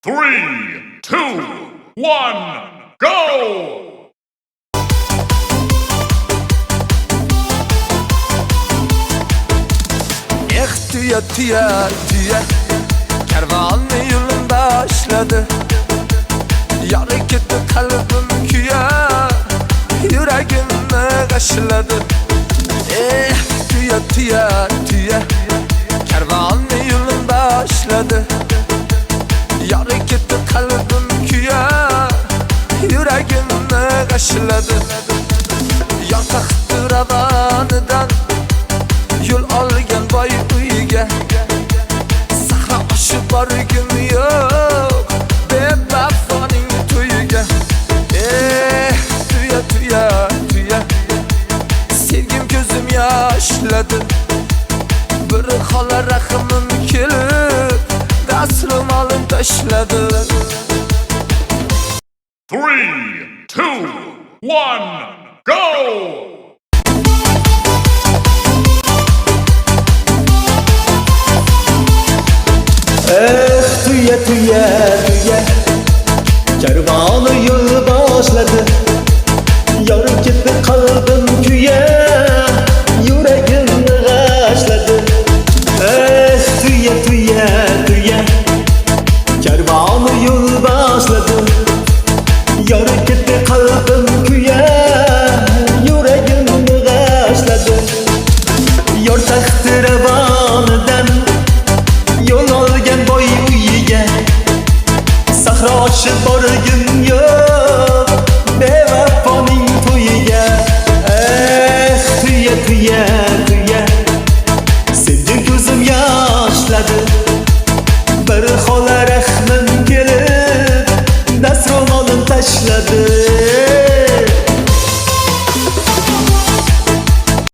3, 2, 1, go! Tüya tüya tüya Kervan yolunda işledi Yarı gitti kalbim küya Yüreğimle kaşladı Tüya tüya tüya Kervan yolunda işledi Yarı gitti kalbim küya Yüreğimle kaşladı Yataktı ravanıdan Yol algan boy uyga Sahra oshib borgim yo'q Bevafoning to'yiga Tuya tuya tuya Sevgim ko'zim yoshladi Bir xola rahmim kelib Dasrim olib tashladi 3, 2, 1, go! Tuya tuya tuya Kervanı yol başladı Yarım gitti kalbim küye